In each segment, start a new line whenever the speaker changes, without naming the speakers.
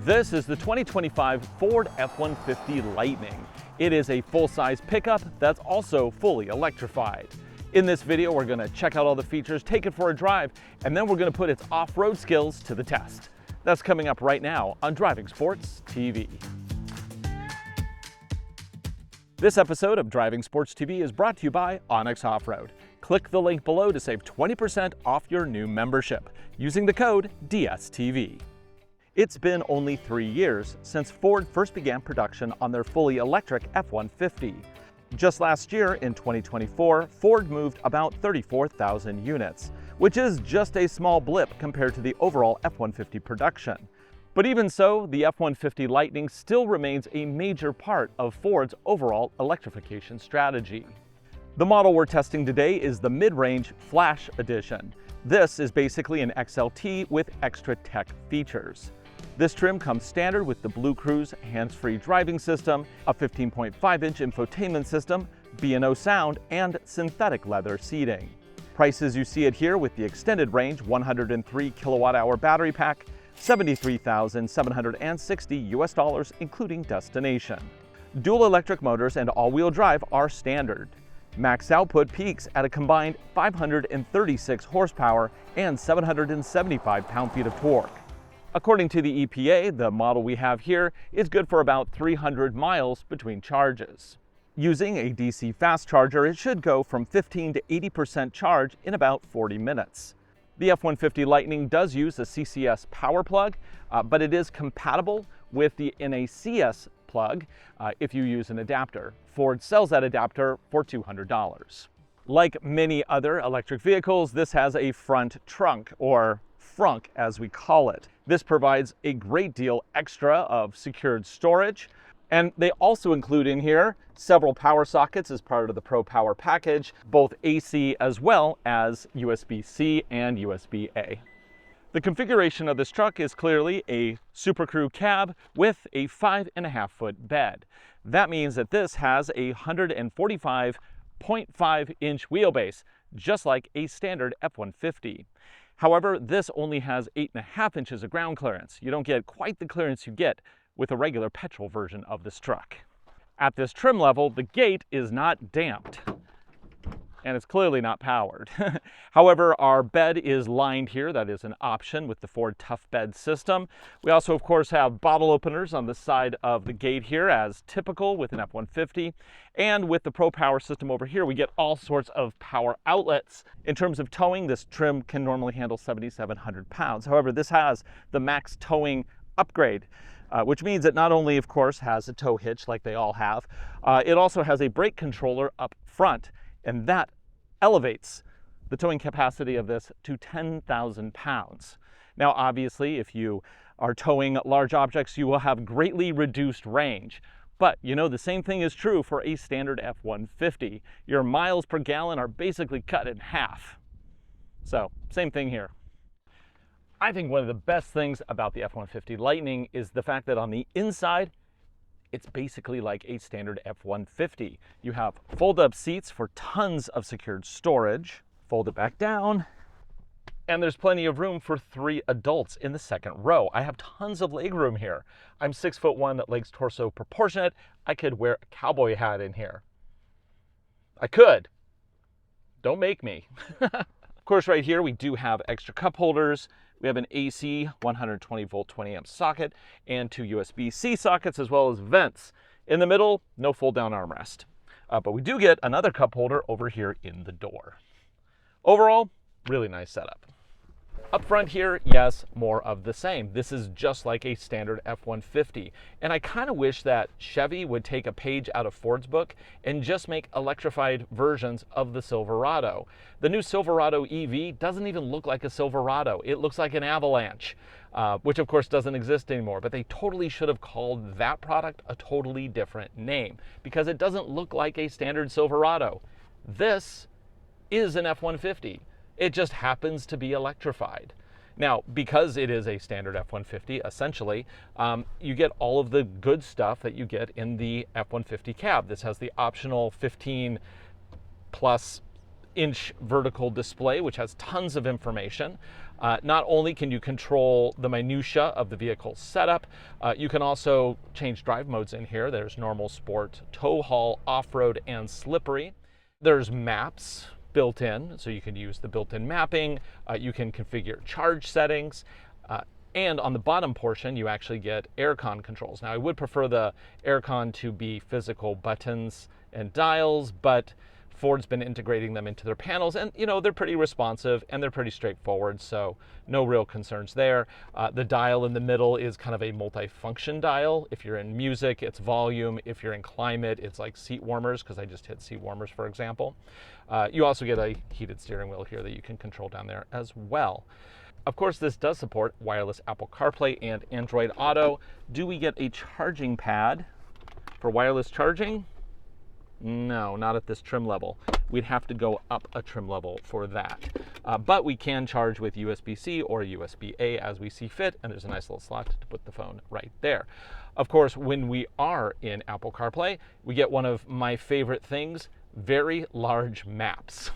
This is the 2025 Ford F-150 Lightning. It is a full-size pickup that's also fully electrified. In this video, we're going to check out all the features, take it for a drive, and then we're going to put its off-road skills to the test. That's coming up right now on Driving Sports TV. This episode of Driving Sports TV is brought to you by Onyx Off-Road. Click the link below to save 20% off your new membership using the code DSTV. It's been only 3 years since Ford first began production on their fully electric F-150. Just last year, in 2024, Ford moved about 34,000 units, which is just a small blip compared to the overall F-150 production. But even so, the F-150 Lightning still remains a major part of Ford's overall electrification strategy. The model we're testing today is the mid-range Flash Edition. This is basically an XLT with extra tech features. This trim comes standard with the Blue Cruise hands-free driving system, a 15.5-inch infotainment system, B&O sound, and synthetic leather seating. Prices you see it here with the extended range 103 kilowatt-hour battery pack, $73,760 US including destination. Dual electric motors and all-wheel drive are standard. Max output peaks at a combined 536 horsepower and 775 pound-feet of torque. According to the EPA, the model we have here is good for about 300 miles between charges. Using a DC fast charger, it should go from 15 to 80% charge in about 40 minutes. The F-150 Lightning does use a CCS power plug, but it is compatible with the NACS plug if you use an adapter. Ford sells that adapter for $200. Like many other electric vehicles, this has a front trunk, or frunk as we call it. This provides a great deal extra of secured storage, and they also include in here several power sockets as part of the Pro Power package, both AC as well as USB-C and USB-A. The configuration of this truck is clearly a Super Crew cab with a 5.5-foot bed. That means that this has a 145.5-inch wheelbase, just like a standard F-150. However, this only has 8.5 inches of ground clearance. You don't get quite the clearance you get with a regular petrol version of this truck. At this trim level, the gate is not damped, and it's clearly not powered. However, our bed is lined here. That is an option with the Ford Tough Bed system. We also, of course, have bottle openers on the side of the gate here, as typical with an F-150. And with the Pro Power system over here, we get all sorts of power outlets. In terms of towing, this trim can normally handle 7,700 pounds. However, this has the max towing upgrade, which means it not only, of course, has a tow hitch like they all have, it also has a brake controller up front, and that elevates the towing capacity of this to 10,000 pounds. Now, obviously, if you are towing large objects, you will have greatly reduced range. But, you know, the same thing is true for a standard F-150. Your miles per gallon are basically cut in half. So, same thing here. I think one of the best things about the F-150 Lightning is the fact that on the inside, it's basically like a standard F-150. You have fold-up seats for tons of secured storage. Fold it back down, and there's plenty of room for 3 adults in the second row. I have tons of leg room here. I'm 6'1", legs torso proportionate. I could wear a cowboy hat in here. I could. Don't make me. Of course, right here we do have extra cup holders. We have an AC 120 volt 20 amp socket and 2 USB-C sockets, as well as vents. In the middle, no fold down armrest. But we do get another cup holder over here in the door. Overall, really nice setup. Up front here, yes, more of the same. This is just like a standard F-150. And I kind of wish that Chevy would take a page out of Ford's book and just make electrified versions of the Silverado. The new Silverado EV doesn't even look like a Silverado. It looks like an Avalanche, which of course doesn't exist anymore. But they totally should have called that product a totally different name, because it doesn't look like a standard Silverado. This is an F-150. It just happens to be electrified. Now, because it is a standard F-150, essentially, you get all of the good stuff that you get in the F-150 cab. This has the optional 15+ inch vertical display, which has tons of information. Not only can you control the minutia of the vehicle setup, you can also change drive modes in here. There's normal, sport, tow haul, off-road, and slippery. There's maps built in, so you can use the built-in mapping. You can configure charge settings. And on the bottom portion, you actually get aircon controls. Now, I would prefer the aircon to be physical buttons and dials, but Ford's been integrating them into their panels, and they're pretty responsive and they're pretty straightforward, so no real concerns there. The dial in the middle is kind of a multi-function dial. If you're in music, it's volume. If you're in climate, it's like seat warmers, because I just hit seat warmers, for example. You also get a heated steering wheel here that you can control down there as well. Of course, this does support wireless Apple CarPlay and Android Auto. Do we get a charging pad for wireless charging? No, not at this trim level. We'd have to go up a trim level for that. But we can charge with USB-C or USB-A as we see fit, and there's a nice little slot to put the phone right there. Of course, when we are in Apple CarPlay, we get one of my favorite things, very large maps.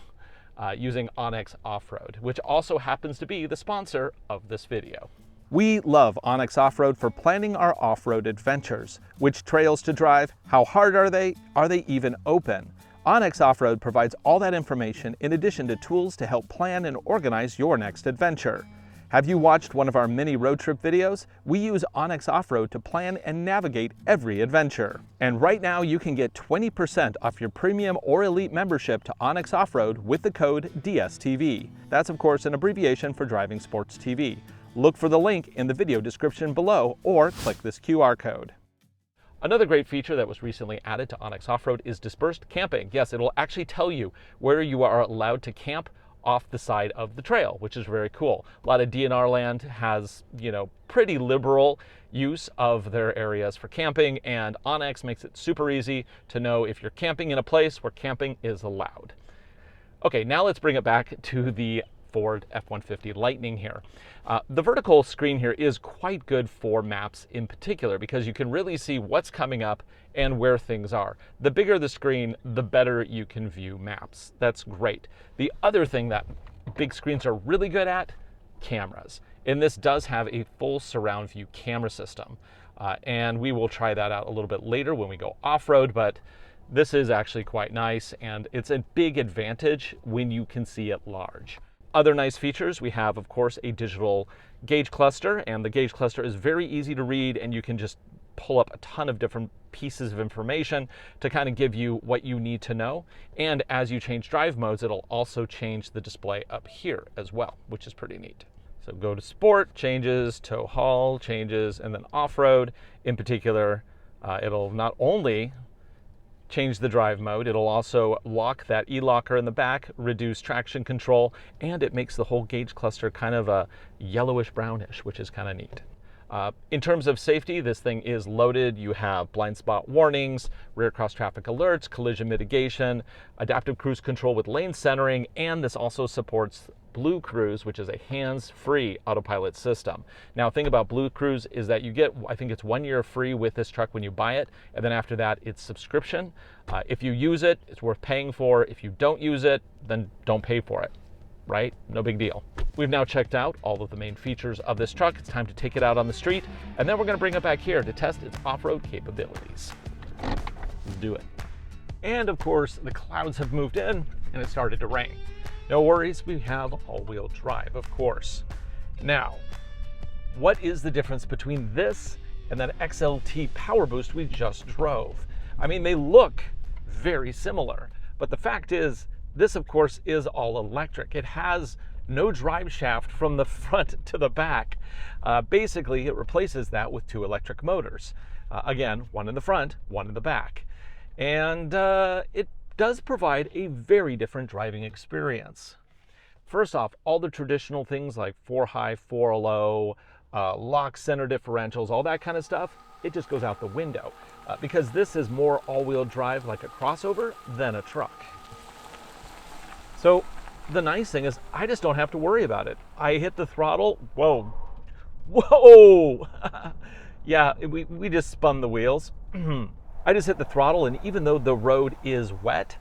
Using onX Off-Road, which also happens to be the sponsor of this video. We love onX Off-Road for planning our off-road adventures. Which trails to drive? How hard are they? Are they even open? onX Off-Road provides all that information in addition to tools to help plan and organize your next adventure. Have you watched one of our mini road trip videos? We use onX Off-Road to plan and navigate every adventure. And right now you can get 20% off your premium or elite membership to onX Off-Road with the code DSTV. That's of course an abbreviation for Driving Sports TV. Look for the link in the video description below or click this QR code. Another great feature that was recently added to onX Off-Road is dispersed camping. Yes, it'll actually tell you where you are allowed to camp off the side of the trail, which is very cool. A lot of DNR land has, pretty liberal use of their areas for camping, and onX makes it super easy to know if you're camping in a place where camping is allowed. Okay, now let's bring it back to the Ford F-150 Lightning here. The vertical screen here is quite good for maps in particular because you can really see what's coming up and where things are. The bigger the screen, the better you can view maps. That's great. The other thing that big screens are really good at, cameras. And this does have a full surround view camera system. And we will try that out a little bit later when we go off-road, but this is actually quite nice, and it's a big advantage when you can see it large. Other nice features, we have, of course, a digital gauge cluster, and the gauge cluster is very easy to read, and you can just pull up a ton of different pieces of information to kind of give you what you need to know. And as you change drive modes, it'll also change the display up here as well, which is pretty neat. So go to Sport, changes, tow haul, changes, and then off-road. In particular, it'll not only change the drive mode, it'll also lock that e-locker in the back, reduce traction control, and it makes the whole gauge cluster kind of a yellowish brownish, which is kind of neat. In terms of safety, this thing is loaded. You have blind spot warnings, rear cross traffic alerts, collision mitigation, adaptive cruise control with lane centering, and this also supports Blue Cruise, which is a hands-free autopilot system. Now, the thing about Blue Cruise is that you get, I think it's 1 year free with this truck when you buy it, and then after that, it's subscription. If you use it, it's worth paying for. If you don't use it, then don't pay for it, right? No big deal. We've now checked out all of the main features of this truck. It's time to take it out on the street, and then we're gonna bring it back here to test its off-road capabilities. Let's do it. And of course, the clouds have moved in, and it started to rain. No worries, we have all-wheel drive, of course. Now, what is the difference between this and that XLT Power Boost we just drove? I mean, they look very similar, but the fact is, this of course is all electric. It has no drive shaft from the front to the back. Basically, it replaces that with 2 electric motors. Again, one in the front, one in the back. And it does provide a very different driving experience. First off, all the traditional things like 4 high, 4 low, lock center differentials, all that kind of stuff, it just goes out the window because this is more all-wheel drive like a crossover than a truck. So the nice thing is I just don't have to worry about it. I hit the throttle, whoa, yeah, we just spun the wheels. I just hit the throttle, and even though the road is wet,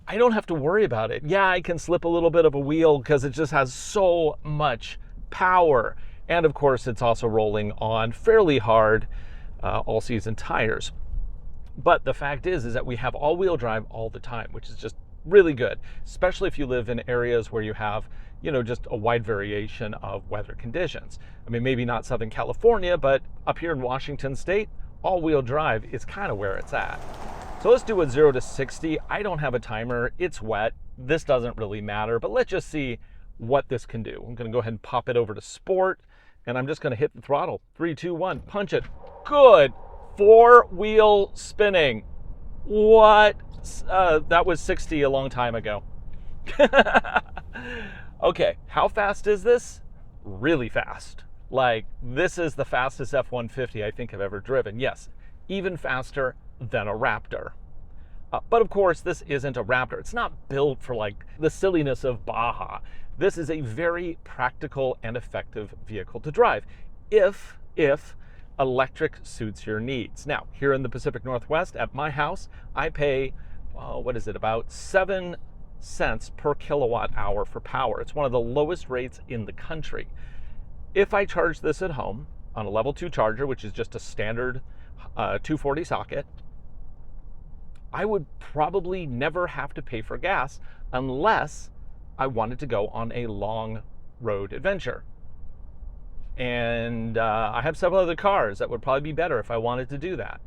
I don't have to worry about it. Yeah, I can slip a little bit of a wheel because it just has so much power. And of course, it's also rolling on fairly hard all-season tires. But the fact is that we have all-wheel drive all the time, which is just really good, especially if you live in areas where you have, just a wide variation of weather conditions. I mean, maybe not Southern California, but up here in Washington State, all-wheel drive is kind of where it's at. So let's do a 0 to 60. I don't have a timer. It's wet. This doesn't really matter, but let's just see what this can do. I'm going to go ahead and pop it over to sport, and I'm just going to hit the throttle. 3, 2, 1, punch it. Good. 4-wheel spinning. What? That was 60 a long time ago. Okay, how fast is this? Really fast. Like, this is the fastest F-150 I think I've ever driven. Yes, even faster than a Raptor. But of course, this isn't a Raptor. It's not built for like the silliness of Baja. This is a very practical and effective vehicle to drive if electric suits your needs. Now, here in the Pacific Northwest at my house, I pay, about 7 cents per kilowatt hour for power. It's one of the lowest rates in the country. If I charge this at home on a level 2 charger, which is just a standard 240 socket, I would probably never have to pay for gas unless I wanted to go on a long road adventure. And I have several other cars that would probably be better if I wanted to do that.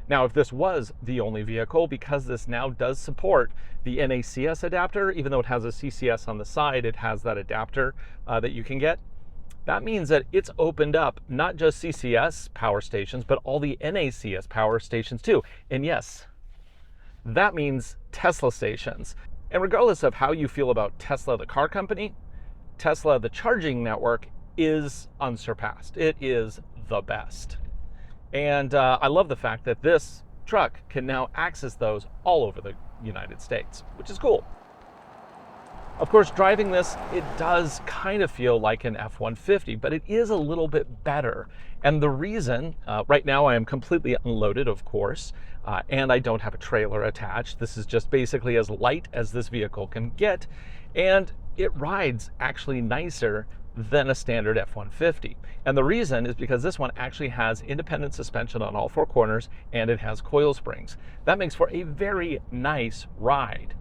Now, if this was the only vehicle, because this now does support the NACS adapter, even though it has a CCS on the side, it has that adapter that you can get. That means that it's opened up not just CCS power stations, but all the NACS power stations too. And yes, that means Tesla stations. And regardless of how you feel about Tesla, the car company, Tesla, the charging network, is unsurpassed. It is the best. And I love the fact that this truck can now access those all over the United States, which is cool. Of course, driving this, it does kind of feel like an F-150, but it is a little bit better. And the reason, right now I am completely unloaded, of course, and I don't have a trailer attached. This is just basically as light as this vehicle can get, and it rides actually nicer than a standard F-150. And the reason is because this one actually has independent suspension on all 4 corners, and it has coil springs. That makes for a very nice ride.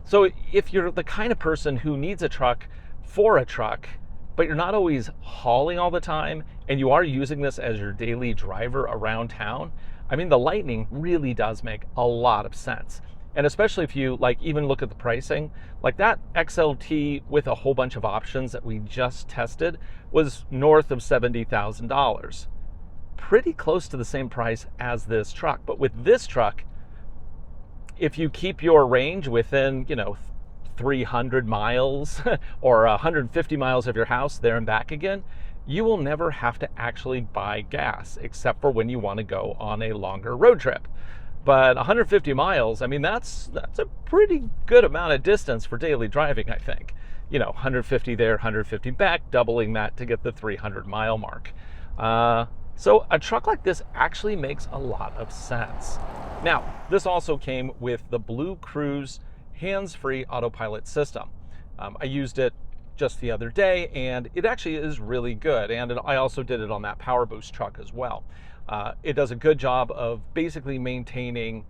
So if you're the kind of person who needs a truck for a truck, but you're not always hauling all the time, and you are using this as your daily driver around town, I mean, the Lightning really does make a lot of sense. And especially if you even look at the pricing, like that XLT with a whole bunch of options that we just tested was north of $70,000. Pretty close to the same price as this truck. But with this truck, if you keep your range within, 300 miles or 150 miles of your house there and back again, you will never have to actually buy gas, except for when you want to go on a longer road trip. But 150 miles, I mean, that's a pretty good amount of distance for daily driving, I think. 150 there, 150 back, doubling that to get the 300-mile mark. So a truck like this actually makes a lot of sense. Now, this also came with the Blue Cruise hands-free autopilot system. I used it just the other day, and it actually is really good. And I also did it on that Power Boost truck as well. It does a good job of basically maintaining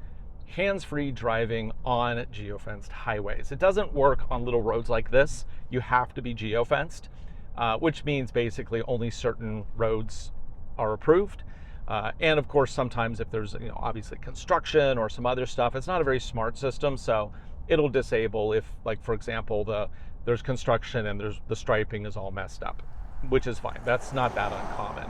hands-free driving on geofenced highways. It doesn't work on little roads like this. You have to be geofenced, which means basically only certain roads are approved. And of course, sometimes if there's obviously construction or some other stuff, it's not a very smart system, so it'll disable if, like, for example, there's construction and the striping is all messed up, which is fine. That's not that uncommon.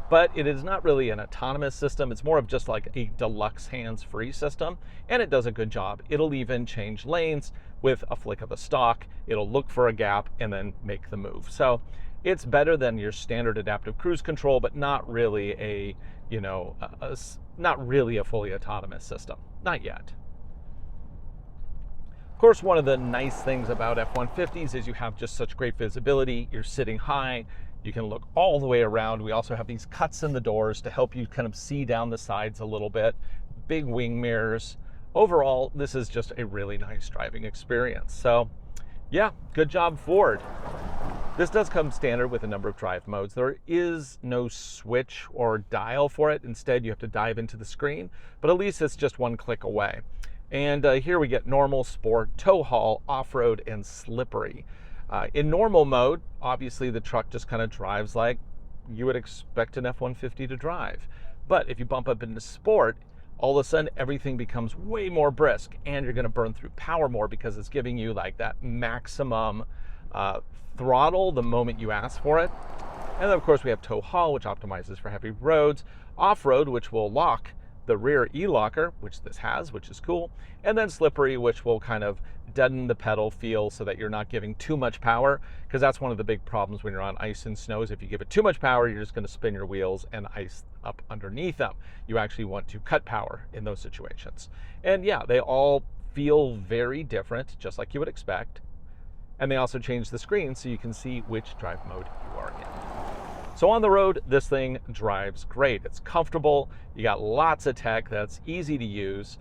But it is not really an autonomous system. It's more of just like a deluxe hands-free system, and it does a good job. It'll even change lanes with a flick of the stalk. It'll look for a gap and then make the move. So it's better than your standard adaptive cruise control, but not really not really a fully autonomous system. Not yet. Of course, one of the nice things about F-150s is you have just such great visibility. You're sitting high. You can look all the way around. We also have these cuts in the doors to help you kind of see down the sides a little bit. Big wing mirrors, overall, this is just a really nice driving experience. So yeah, good job, Ford. This does come standard with a number of drive modes. There is no switch or dial for it. Instead, you have to dive into the screen, but at least it's just one click away. And here we get normal, sport, tow haul, off-road, and slippery. In normal mode, obviously the truck just kind of drives like you would expect an F-150 to drive. But if you bump up into sport, all of a sudden everything becomes way more brisk, and you're going to burn through power more because it's giving you like that maximum throttle the moment you ask for it. And then of course we have tow haul, which optimizes for heavy roads, off-road, which will lock the rear e-locker, which this has, which is cool, and then slippery, which will kind of deaden the pedal feel so that you're not giving too much power, because that's one of the big problems when you're on ice and snows. If you give it too much power, you're just going to spin your wheels and ice up underneath them. You actually want to cut power in those situations. And yeah, they all feel very different, just like you would expect. And they also change the screen so you can see which drive mode you are in. So on the road, this thing drives great. It's comfortable. You got lots of tech that's easy to use.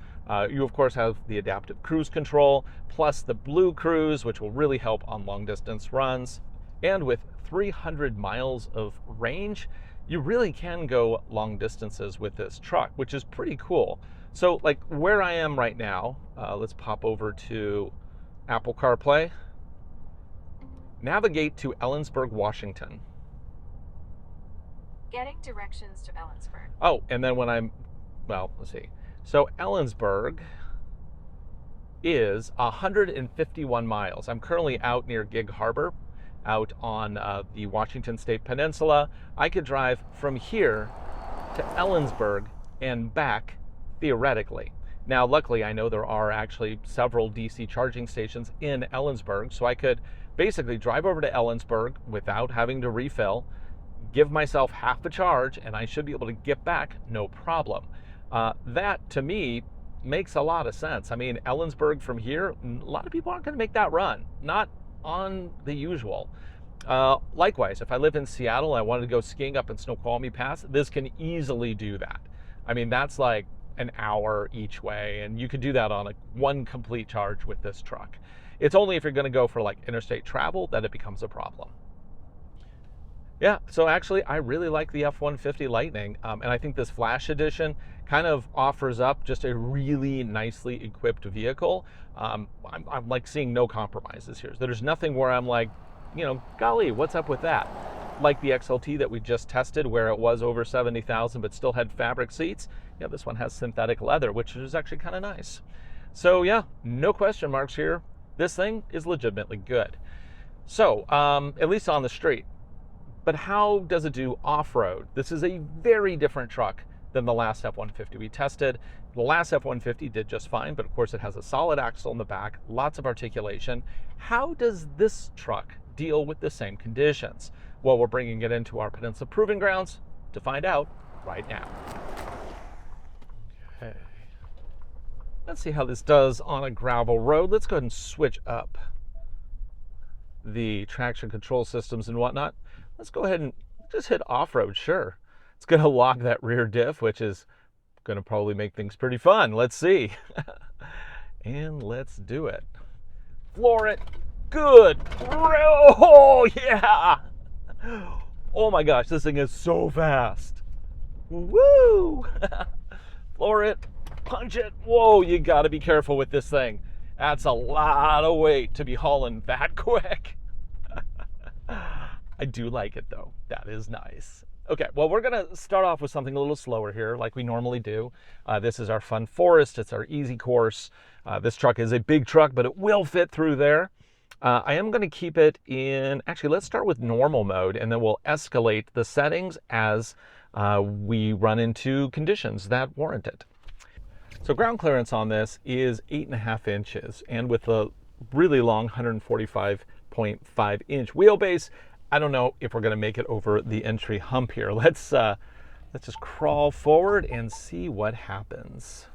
You of course have the adaptive cruise control, plus the Blue Cruise, which will really help on long distance runs. And with 300 miles of range, you really can go long distances with this truck, which is pretty cool. So like where I am right now, let's pop over to Apple CarPlay. Navigate to Ellensburg, Washington.
Getting directions to Ellensburg.
Oh, and then when I'm, well, let's see. So Ellensburg is 151 miles. I'm currently out near Gig Harbor, out on the Washington State Peninsula. I could drive from here to Ellensburg and back, theoretically. Now, luckily, I know there are actually several DC charging stations in Ellensburg, so I could basically drive over to Ellensburg without having to refill, give myself half the charge, and I should be able to get back no problem. That, to me, makes a lot of sense. I mean, Ellensburg from here, a lot of people aren't going to make that run, not on the usual. Likewise, if I live in Seattle and I wanted to go skiing up in Snoqualmie Pass, this can easily do that. I mean, that's like an hour each way, and you could do that on one complete charge with this truck. It's only if you're going to go for like interstate travel that it becomes a problem. Yeah, so actually I really like the F-150 Lightning, and I think this Flash Edition kind of offers up just a really nicely equipped vehicle. I'm like seeing no compromises here. There's nothing where I'm like, you know, golly, what's up with that? Like the XLT that we just tested, where it was over 70,000 but still had fabric seats. Yeah, this one has synthetic leather, which is actually kind of nice. So yeah, no question marks here. This thing is legitimately good. So, at least on the street. But how does it do off-road? This is a very different truck than the last F-150 we tested. The last F-150 did just fine, but of course it has a solid axle in the back, lots of articulation. How does this truck deal with the same conditions? Well, we're bringing it into our Peninsula Proving Grounds to find out right now. Okay. Let's see how this does on a gravel road. Let's go ahead and switch up the traction control systems and whatnot. Let's go ahead and just hit off-road, sure. It's going to lock that rear diff, which is going to probably make things pretty fun. Let's see. And let's do it. Floor it. Good. Oh, yeah. Oh my gosh, this thing is so fast. Woo! Floor it. Punch it. Whoa, you got to be careful with this thing. That's a lot of weight to be hauling that quick. I do like it though. That is nice. Okay, well, we're gonna start off with something a little slower here, like we normally do. This is our Fun Forest. It's our easy course. This truck is a big truck, but it will fit through there. I am gonna keep it in, actually, let's start with normal mode, and then we'll escalate the settings as we run into conditions that warrant it. So ground clearance on this is 8.5 inches, and with a really long 145.5 inch wheelbase, I don't know if we're going to make it over the entry hump here. Let's just crawl forward and see what happens.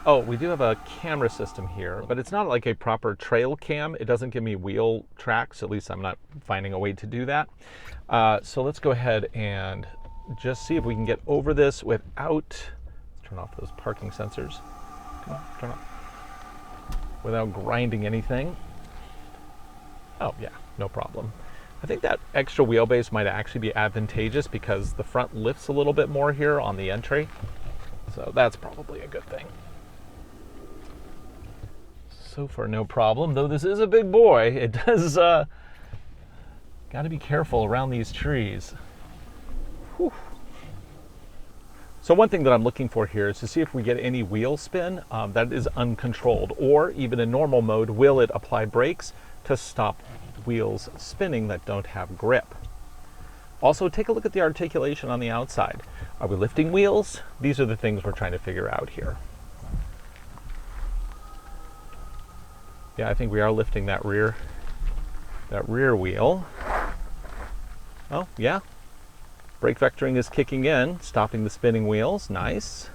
Oh, we do have a camera system here, but it's not like a proper trail cam. It doesn't give me wheel tracks. At least I'm not finding a way to do that. So let's go ahead and just see if we can get over this without, let's turn off those parking sensors. Come on, turn off. without grinding anything. Oh yeah, no problem. I think that extra wheelbase might actually be advantageous because the front lifts a little bit more here on the entry. So that's probably a good thing. So far, no problem, though this is a big boy. It does, got to be careful around these trees. Whew. So one thing that I'm looking for here is to see if we get any wheel spin that is uncontrolled, or even in normal mode, will it apply brakes to stop wheels spinning that don't have grip. Also, take a look at the articulation on the outside. Are we lifting wheels? These are the things we're trying to figure out here. Yeah, I think we are lifting that rear wheel. Oh, yeah. Brake vectoring is kicking in, stopping the spinning wheels. Nice.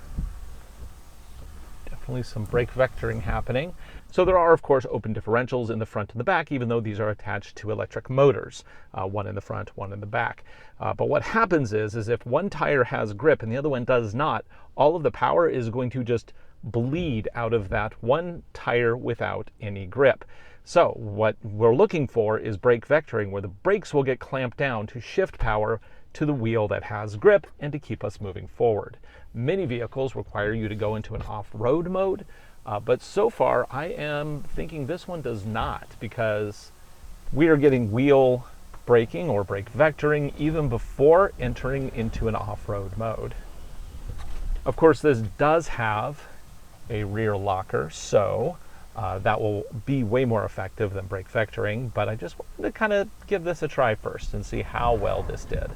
Definitely some brake vectoring happening. So there are, of course, open differentials in the front and the back, even though these are attached to electric motors, one in the front, one in the back. But what happens is if one tire has grip and the other one does not, all of the power is going to just bleed out of that one tire without any grip. So what we're looking for is brake vectoring, where the brakes will get clamped down to shift power to the wheel that has grip and to keep us moving forward. Many vehicles require you to go into an off-road mode, but so far I am thinking this one does not, because we are getting wheel braking or brake vectoring even before entering into an off-road mode. Of course, this does have a rear locker, so that will be way more effective than brake vectoring, but I just wanted to kind of give this a try first and see how well this did.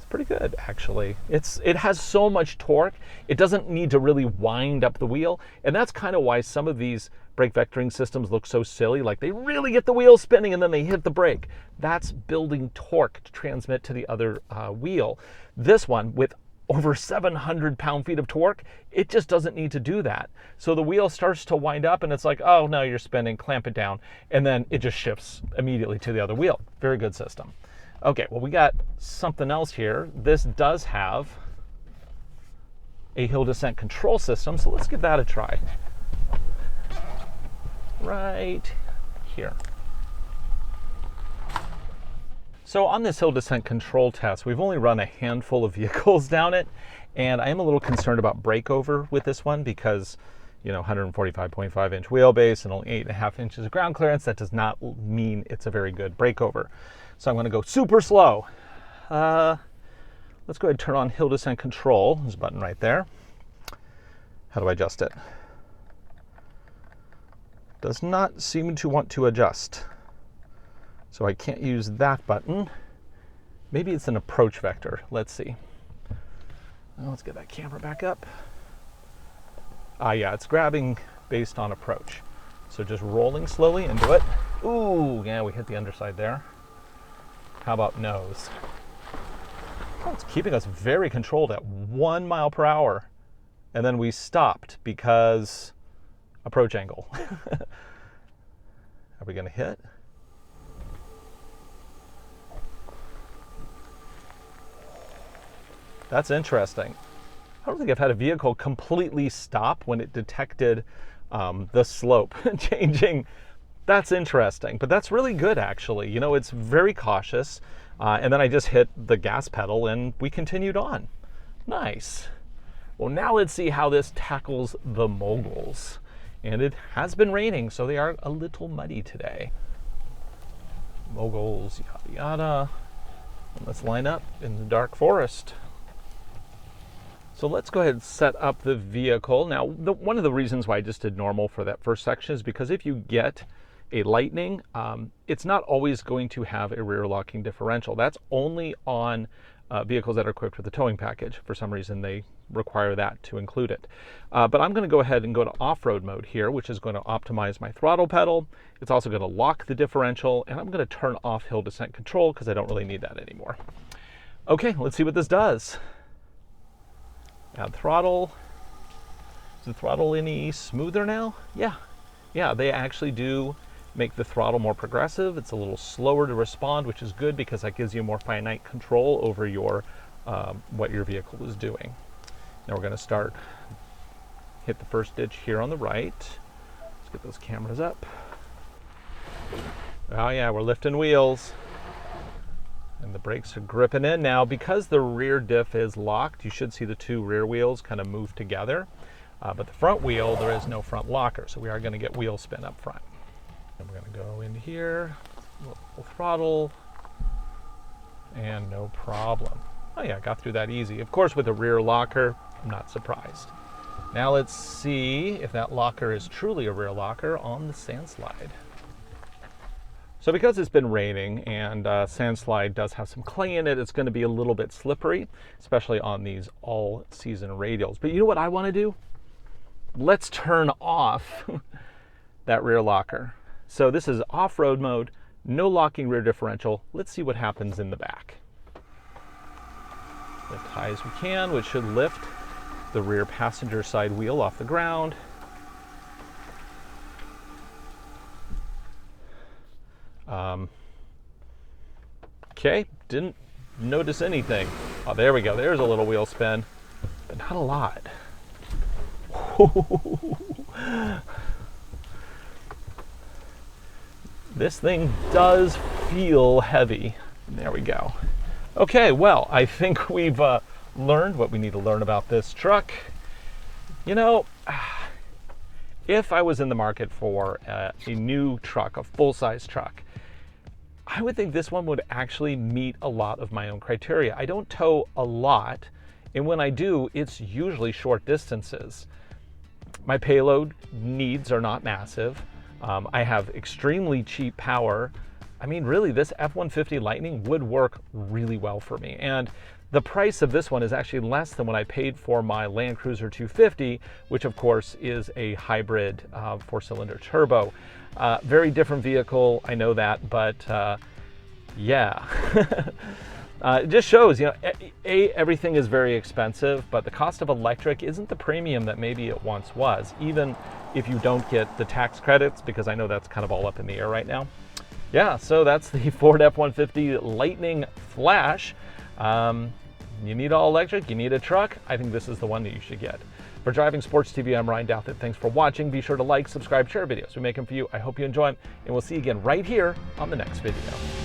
Pretty good, actually. It has so much torque, it doesn't need to really wind up the wheel, and that's kind of why some of these brake vectoring systems look so silly, like they really get the wheel spinning and then they hit the brake. That's building torque to transmit to the other wheel. This one, with over 700 pound-feet of torque, it just doesn't need to do that. So the wheel starts to wind up and it's like, oh no, you're spinning, clamp it down, and then it just shifts immediately to the other wheel. Very good system. Okay, well, we got something else here. This does have a hill descent control system, so let's give that a try. Right here. So on this hill descent control test, we've only run a handful of vehicles down it, and I am a little concerned about breakover with this one because, you know, 145.5 inch wheelbase and only 8.5 inches of ground clearance, that does not mean it's a very good breakover. So I'm going to go super slow. Let's go ahead and turn on hill descent control. There's a button right there. How do I adjust it? Does not seem to want to adjust. So I can't use that button. Maybe it's an approach vector. Let's see. Well, let's get that camera back up. Yeah, it's grabbing based on approach. So just rolling slowly into it. Ooh, yeah, we hit the underside there. How about nose? Oh, it's keeping us very controlled at 1 mile per hour. And then we stopped because approach angle. Are we gonna hit? That's interesting. I don't think I've had a vehicle completely stop when it detected the slope changing. That's interesting, but that's really good, actually. You know, it's very cautious. And then I just hit the gas pedal and we continued on. Nice. Well, now let's see how this tackles the moguls. And it has been raining, so they are a little muddy today. Moguls, yada yada. And let's line up in the dark forest. So let's go ahead and set up the vehicle. Now, one of the reasons why I just did normal for that first section is because if you get a Lightning, it's not always going to have a rear locking differential. That's only on vehicles that are equipped with a towing package. For some reason, they require that to include it. But I'm going to go ahead and go to off-road mode here, which is going to optimize my throttle pedal. It's also going to lock the differential, and I'm going to turn off hill descent control because I don't really need that anymore. Okay, let's see what this does. Add throttle. Is the throttle any smoother now? Yeah, they actually do make the throttle more progressive. It's a little slower to respond, which is good because that gives you more finite control over your what your vehicle is doing. Now we're going to hit the first ditch here on the right. Let's get those cameras up. Oh yeah, we're lifting wheels. And the brakes are gripping in. Now, because the rear diff is locked, you should see the two rear wheels kind of move together. But the front wheel, there is no front locker, so we are going to get wheel spin up front. And we're going to go in here, little throttle, and no problem. Oh yeah, got through that easy. Of course, with a rear locker, I'm not surprised. Now let's see if that locker is truly a rear locker on the sand slide. So because it's been raining and sand slide does have some clay in it, it's going to be a little bit slippery, especially on these all-season radials. But you know what I want to do? Let's turn off that rear locker. So this is off-road mode, no locking rear differential. Let's see what happens in the back. Lift high as we can, which should lift the rear passenger side wheel off the ground. Okay, didn't notice anything. Oh, there we go. There's a little wheel spin, but not a lot. This thing does feel heavy. There we go. Okay, well, I think we've learned what we need to learn about this truck. You know, if I was in the market for a new truck, a full-size truck, I would think this one would actually meet a lot of my own criteria. I don't tow a lot, and when I do, it's usually short distances. My payload needs are not massive. I have extremely cheap power. I mean, really, this F-150 Lightning would work really well for me. And the price of this one is actually less than what I paid for my Land Cruiser 250, which of course is a hybrid 4-cylinder turbo. Very different vehicle, I know that, but yeah. It just shows, you know, everything is very expensive, but the cost of electric isn't the premium that maybe it once was, even if you don't get the tax credits, because I know that's kind of all up in the air right now. Yeah, so that's the Ford F-150 Lightning Flash. You need all electric, you need a truck, I think this is the one that you should get. For Driving Sports TV, I'm Ryan Douthit. Thanks for watching. Be sure to like, subscribe, share videos. We make them for you. I hope you enjoy them, and we'll see you again right here on the next video.